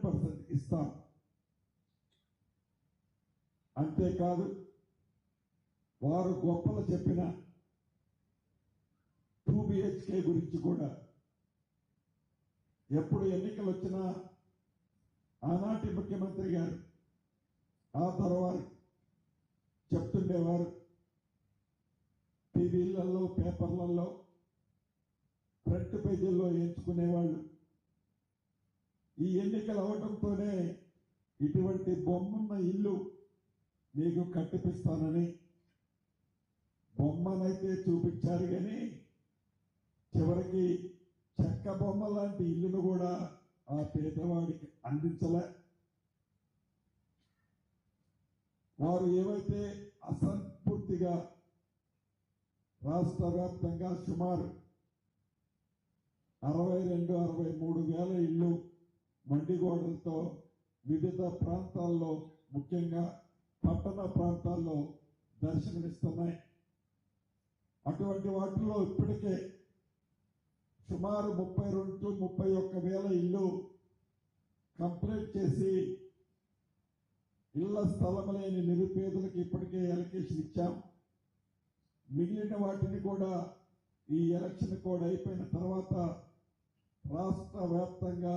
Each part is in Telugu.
100% ఇస్తాం. అంతేకాదు వారు గొప్పలు చెప్పిన 2 BHK గురించి కూడా ఎప్పుడు ఎన్నికలు వచ్చినా ఆనాటి ముఖ్యమంత్రి గారు ఆ తర్వాత చెప్తుండేవారు, టీవీలలో పేపర్లలో ఫ్రంట్ పేజీల్లో ఎంచుకునేవాళ్ళు. ఈ ఎన్నికలు అవడంతోనే ఇటువంటి బొమ్మన్న ఇల్లు మీకు కట్టిపిస్తానని బొమ్మనైతే చూపించారు, కానీ చివరికి చెక్క బొమ్మ లాంటి ఇల్లును కూడా ఆ పేదవాడికి అందించలే. వారు ఏవైతే అసంపూర్తిగా రాష్ట్ర వ్యాప్తంగా సుమారు 62-63 వేల ఇళ్ళు మండిగోడలతో వివిధ ప్రాంతాల్లో, ముఖ్యంగా పట్టణ ప్రాంతాల్లో దర్శనమిస్తున్నాయి. అటువంటి వాటిలో ఇప్పటికే సుమారు 32-31 వేల ఇళ్ళు కంప్లీట్ చేసి ఇళ్ల స్థలం లేని నిరుపేదలకు ఇప్పటికే ఎలకేషన్ ఇచ్చాం. మిగిలిన వాటిని కూడా ఈ ఎలక్షన్ కోడ్ అయిపోయిన తర్వాత రాష్ట్ర వ్యాప్తంగా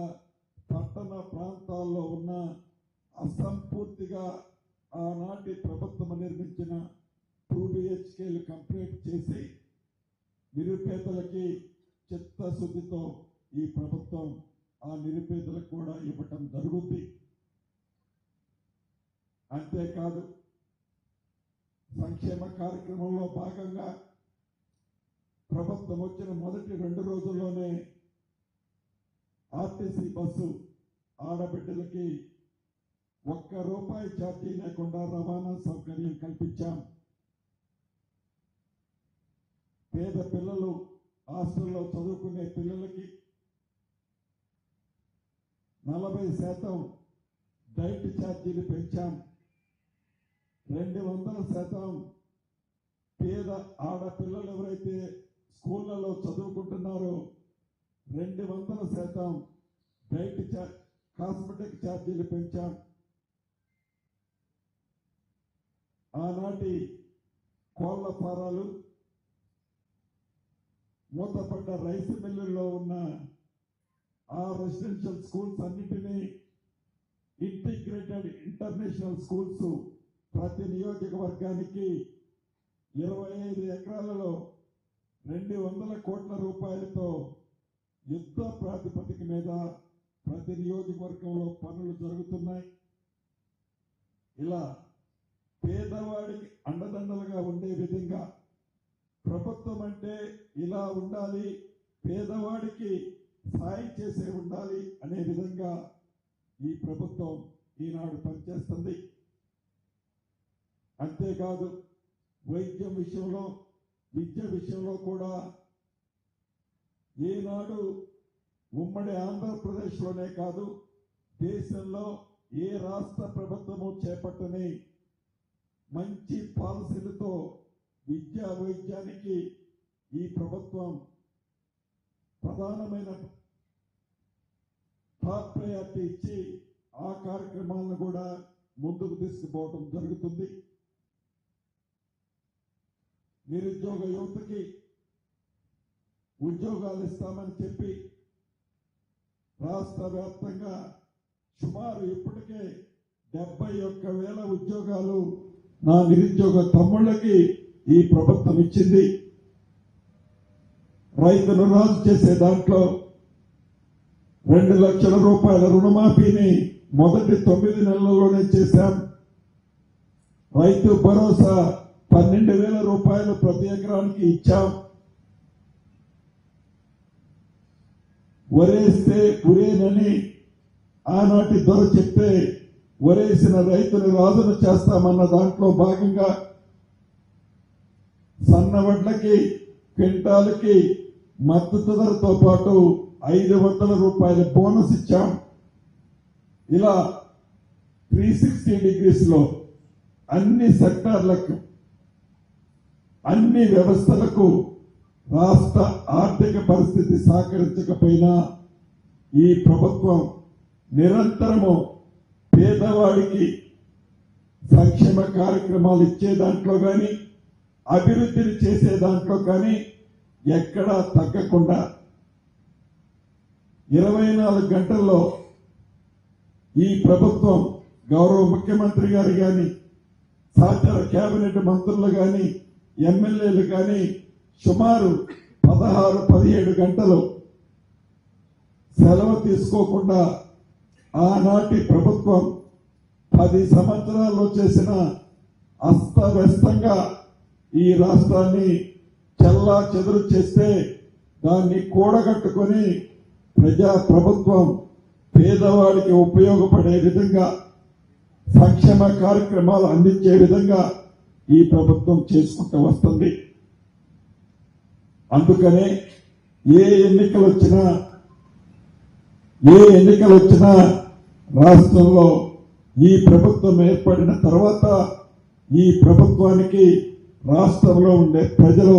పట్టణ ప్రాంతాల్లో ఉన్న అసంపూర్తిగా ఆనాటి ప్రభుత్వం నిర్మించిన 2 BHKలు కంప్లీట్ చేసి నిరుపేదలకి చిత్తశుద్ధితో ఈ ప్రభుత్వం ఆ నిరుపేదలకు కూడా ఇవ్వటం జరుగుతుంది. అంతేకాదు సంక్షేమ కార్యక్రమంలో భాగంగా ప్రభుత్వం వచ్చిన మొదటి 2 రోజుల్లోనే ఆర్టీసీ బస్సు ఆడబిడ్డలకి ₹1 ఛార్జీ లేకుండా రవాణా సౌకర్యం కల్పించాం. పేద పిల్లలు హాస్టల్లో చదువుకునే పిల్లలకి 40% డైట్ ఛార్జీలు పెంచాం. 200% పేద ఆడపిల్లలు ఎవరైతే స్కూళ్లలో చదువుకుంటున్నారో 200% డైట్ కాస్మెటిక్ ఛార్జీలు పెంచాం. ఆనాటి కోళ్ల ఫారాలు, మూతపడ్డ రైస్ మిల్లుల్లో ఉన్న ఆ రెసిడెన్షియల్ స్కూల్స్ అన్నింటినీ ఇంటిగ్రేటెడ్ ఇంటర్నేషనల్ స్కూల్స్ ప్రతి నియోజకవర్గానికి 25 ఎకరాలలో 200 కోట్ల రూపాయలతో యుద్ధ ప్రాతిపదిక మీద ప్రతి నియోజకవర్గంలో పనులు జరుగుతున్నాయి. ఇలా పేదవాడికి అండదండలుగా ఉండే విధంగా ప్రభుత్వం అంటే ఇలా ఉండాలి, పేదవాడికి సాయం చేసే ఉండాలి అనే విధంగా ఈ ప్రభుత్వం ఈనాడు పనిచేస్తుంది. అంతేకాదు వైద్యం విషయంలో, విద్య విషయంలో కూడా ఈనాడు ఉమ్మడి ఆంధ్రప్రదేశ్లోనే కాదు దేశంలో ఏ రాష్ట్ర ప్రభుత్వము చేపట్టని మంచి పాలసీలతో విద్యా వైద్యానికి ఈ ప్రభుత్వం ప్రధానమైన టాప్ ప్రయారిటీ ఇచ్చి ఆ కార్యక్రమాలను కూడా ముందుకు తీసుకుపోవడం జరుగుతుంది. నిరుద్యోగ యువతకి ఉద్యోగాలు ఇస్తామని చెప్పి రాష్ట్ర వ్యాప్తంగా సుమారు ఇప్పటికే 71,000 ఉద్యోగాలు నా నిరుద్యోగ తమ్ముళ్ళకి ఈ ప్రభుత్వం ఇచ్చింది. రైతును రాజు చేసే దాంట్లో 2 లక్షల రూపాయల రుణమాఫీని మొదటి 9 నెలల్లోనే చేశాం. రైతు భరోసా 12,000 రూపాయలు ప్రతి ఎకరానికి ఇచ్చాం. వరేస్తే ఉరేనని ఆనాటి దొర చెప్తే వరేసిన రైతుని రాజును చేస్తామన్న దాంట్లో భాగంగా సన్నవడ్లకి క్వింటాలకి మద్దతు ధరతో పాటు 500 రూపాయల బోనస్ ఇచ్చాం. ఇలా 360 డిగ్రీస్లో అన్ని సెక్టార్లకు, అన్ని వ్యవస్థలకు రాష్ట్ర ఆర్థిక పరిస్థితి సహకరించకపోయినా ఈ ప్రభుత్వం నిరంతరము పేదవాడికి సంక్షేమ కార్యక్రమాలు ఇచ్చే దాంట్లో కానీ అభివృద్ధిని చేసే దాంట్లో కానీ ఎక్కడా తగ్గకుండా 24 గంటల్లో ఈ ప్రభుత్వం గౌరవ ముఖ్యమంత్రి గారు కానీ సహచర కేబినెట్ మంత్రులు కానీ ఎమ్మెల్యేలు కానీ సుమారు 16-17 గంటలు సెలవు తీసుకోకుండా ఆనాటి ప్రభుత్వం 10 సంవత్సరాల్లో చేసిన అస్తవ్యస్తంగా ఈ రాష్ట్రాన్ని చెల్లా చెదురు చేస్తే దాన్ని కూడగట్టుకొని ప్రజా ప్రభుత్వం పేదవాడికి ఉపయోగపడే విధంగా సంక్షేమ కార్యక్రమాలు అందించే విధంగా ఈ ప్రభుత్వం చేసుకుంటూ వస్తుంది. అందుకనే ఏ ఎన్నికలు వచ్చినా రాష్ట్రంలో ఈ ప్రభుత్వం ఏర్పడిన తర్వాత ఈ ప్రభుత్వానికి రాష్ట్రంలో ఉండే ప్రజలు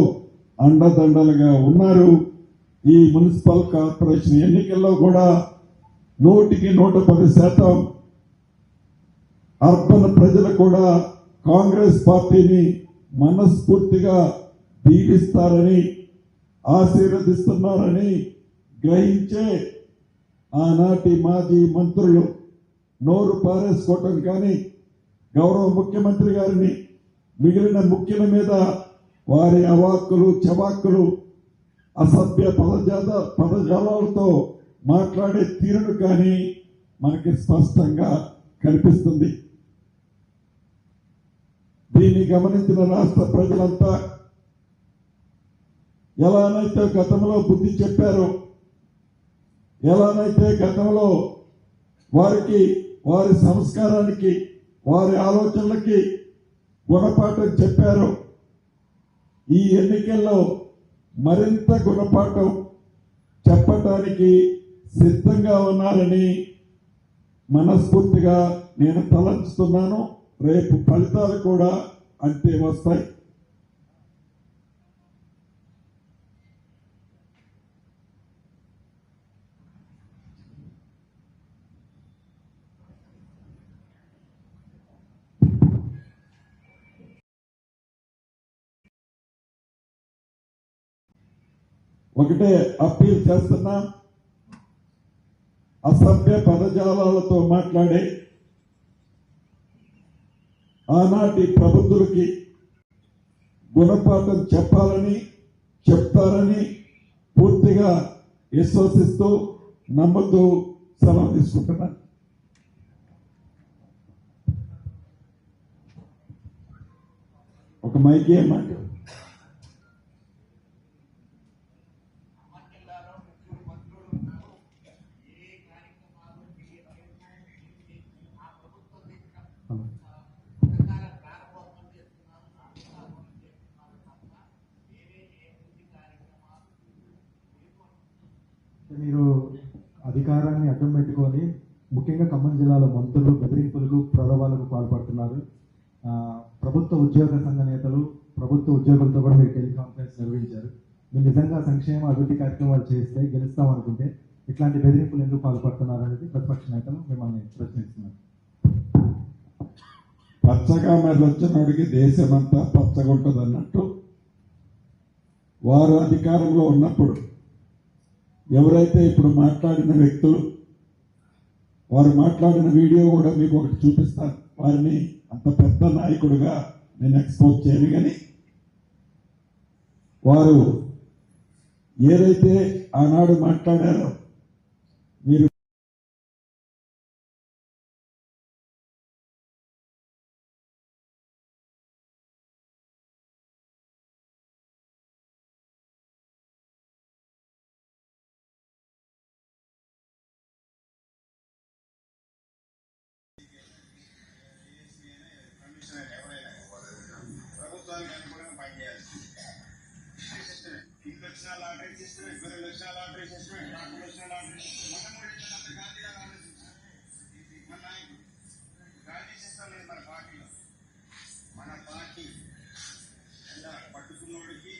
అండదండలుగా ఉన్నారు. ఈ మున్సిపల్ కార్పొరేషన్ ఎన్నికల్లో కూడా 100% అర్బన్ ప్రజలు కూడా కాంగ్రెస్ పార్టీని మనస్ఫూర్తిగా దీవిస్తారని ఆశీర్వదిస్తున్నారని గ్రహించే ఆనాటి మాజీ మంత్రులు నోరు పారేసుకోవటం కానీ గౌరవ ముఖ్యమంత్రి గారిని మిగిలిన ముఖ్యుల మీద వారి అవాక్కులు చవాక్కులు అసభ్య పదజాలాలతో మాట్లాడే తీరును కానీ మనకి స్పష్టంగా కనిపిస్తుంది. దీన్ని గమనించిన రాష్ట్ర ప్రజలంతా ఎలానైతే గతంలో బుద్ధి చెప్పారో, ఎలానైతే గతంలో వారికి వారి సంస్కారానికి వారి ఆలోచనలకి గుణపాఠం చెప్పారో, ఈ ఎన్నికల్లో మరింత గుణపాఠం చెప్పటానికి సిద్ధంగా ఉన్నారని మనస్ఫూర్తిగా నేను తలంచుతున్నాను. రేపు ఫలితాలు కూడా అంతే వస్తాయి. ఒకటే అప్పీల్ చేస్తున్నా, అసభ్య పదజాలాలతో మాట్లాడే ఆనాటి ప్రబుద్ధులకి గుణపాఠం చెప్పాలని చెప్తారని పూర్తిగా విశ్వసిస్తూ నమ్మద్దు సెలవు తీసుకుంటున్నాను. ఒక మైకి ఏమాట మీరు అధికారాన్ని అడ్డం పెట్టుకొని ముఖ్యంగా ఖమ్మం జిల్లాలో మంత్రులు బెదిరింపులకు ప్రలోభాలకు పాల్పడుతున్నారు. ప్రభుత్వ ఉద్యోగ సంఘ నేతలు ప్రభుత్వ ఉద్యోగులతో కూడా మీరు టెలికాన్ఫరెన్స్ నిర్వహించారు. మీరు నిజంగా సంక్షేమ అభివృద్ధి కార్యక్రమాలు చేస్తే గెలుస్తాం అనుకుంటే ఇట్లాంటి బెదిరింపులు ఎందుకు పాల్పడుతున్నారు అనేది ప్రతిపక్ష నేతలు మిమ్మల్ని ప్రశ్నిస్తున్నారు. పచ్చగా మెదలొచ్చినోడికి దేశమంతా పచ్చగుంటుంది అన్నట్టు వారు అధికారంలో ఉన్నప్పుడు ఎవరైతే ఇప్పుడు మాట్లాడిన వ్యక్తులు వారు మాట్లాడిన వీడియో కూడా మీకు ఒకటి చూపిస్తాను. వారిని అంత పెద్ద నాయకుడిగా నేను ఎక్స్పోజ్ చేయను, కానీ వారు ఏదైతే ఆనాడు మాట్లాడారో మీరు ప్రభుత్వానికి అనుకూలంగా పనిచేయాలి. ఇంకొచ్చిన లాటరీ సిస్టమే, 2 లక్షల లాటరీ సిస్టమే, 4 లక్షల లాటరీ సిస్టమ్, మన 3 లక్షల గాంధీ గారు ఆలోచించారు. మన నాయకుడు గాంధీ సిస్టమ్ లేదు మన పార్టీలో. మన పార్టీ పట్టుకున్నోడికి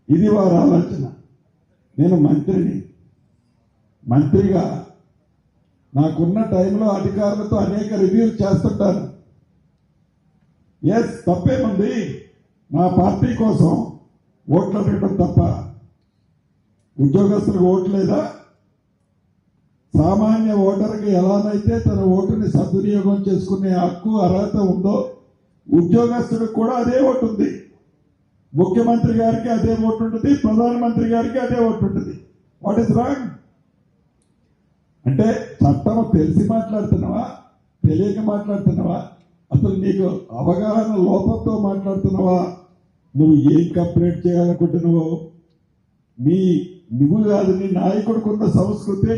ఇది వారి ఆలోచన. నేను మంత్రిగా నాకున్న టైంలో అధికారులతో అనేక రివ్యూలు చేస్తుంటాను. ఎస్, తప్పేముంది? నా పార్టీ కోసం ఓట్లు అడగడం తప్ప ఉద్యోగస్తులకు ఓటు లేదా? సామాన్య ఓటర్కి ఎలానైతే తన ఓటుని సద్వినియోగం చేసుకునే హక్కు అర్హత ఉందో ఉద్యోగస్తులకు కూడా అదే ఓటు ఉంది. ముఖ్యమంత్రి గారికి అదే ఓటు ఉంటుంది, ప్రధానమంత్రి గారికి అదే ఓటు ఉంటుంది. What is wrong? అంటే చట్టం తెలిసి మాట్లాడుతున్నావా, తెలియక మాట్లాడుతున్నావా, అసలు నీకు అవగాహన లోపంతో మాట్లాడుతున్నావా? నువ్వు ఏం కంప్లైంట్ చేయాలనుకుంటున్నావు? నువ్వు కాదు, నీ నాయకుడికున్న సంస్కృతి